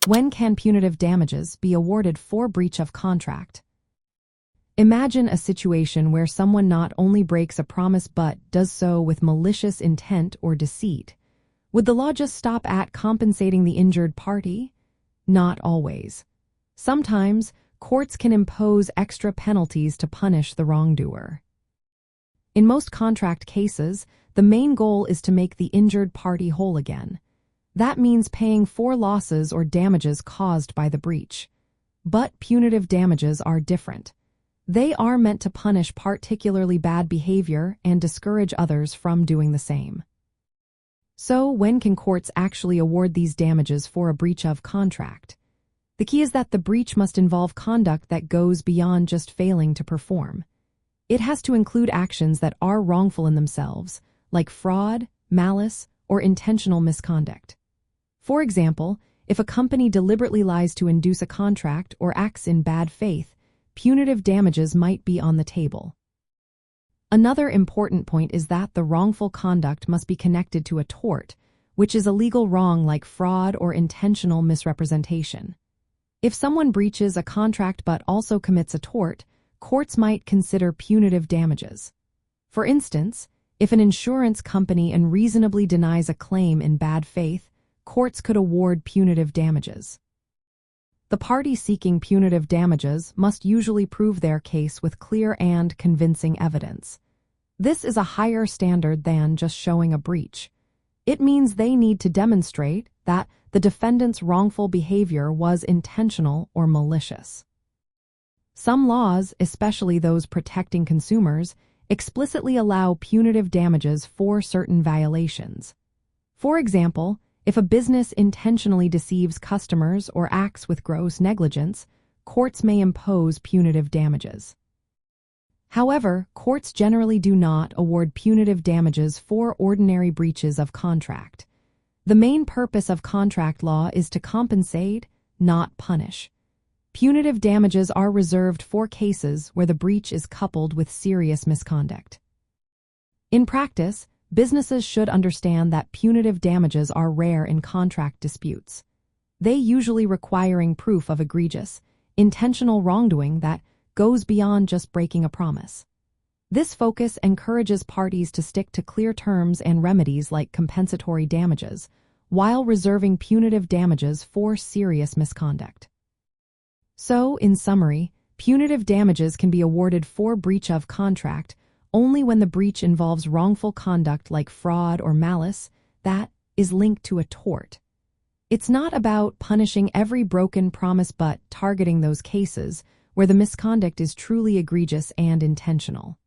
When can punitive damages be awarded for breach of contract? Imagine a situation where someone not only breaks a promise but does so with malicious intent or deceit. Would the law just stop at compensating the injured party? Not always. Sometimes, courts can impose extra penalties to punish the wrongdoer. In most contract cases, the main goal is to make the injured party whole again. That means paying for losses or damages caused by the breach. But punitive damages are different. They are meant to punish particularly bad behavior and discourage others from doing the same. So, when can courts actually award these damages for a breach of contract? The key is that the breach must involve conduct that goes beyond just failing to perform. It has to include actions that are wrongful in themselves, like fraud, malice, or intentional misconduct. For example, if a company deliberately lies to induce a contract or acts in bad faith, punitive damages might be on the table. Another important point is that the wrongful conduct must be connected to a tort, which is a legal wrong like fraud or intentional misrepresentation. If someone breaches a contract but also commits a tort, courts might consider punitive damages. For instance, if an insurance company unreasonably denies a claim in bad faith, courts could award punitive damages. The party seeking punitive damages must usually prove their case with clear and convincing evidence. This is a higher standard than just showing a breach. It means they need to demonstrate that the defendant's wrongful behavior was intentional or malicious. Some laws, especially those protecting consumers, explicitly allow punitive damages for certain violations. For example, if a business intentionally deceives customers or acts with gross negligence, courts may impose punitive damages. However, courts generally do not award punitive damages for ordinary breaches of contract. The main purpose of contract law is to compensate, not punish. Punitive damages are reserved for cases where the breach is coupled with serious misconduct. In practice, businesses should understand that punitive damages are rare in contract disputes. They usually requiring proof of egregious, intentional wrongdoing that goes beyond just breaking a promise. This focus encourages parties to stick to clear terms and remedies like compensatory damages, while reserving punitive damages for serious misconduct. So, in summary, punitive damages can be awarded for breach of contract only when the breach involves wrongful conduct like fraud or malice that is linked to a tort. It's not about punishing every broken promise but targeting those cases where the misconduct is truly egregious and intentional.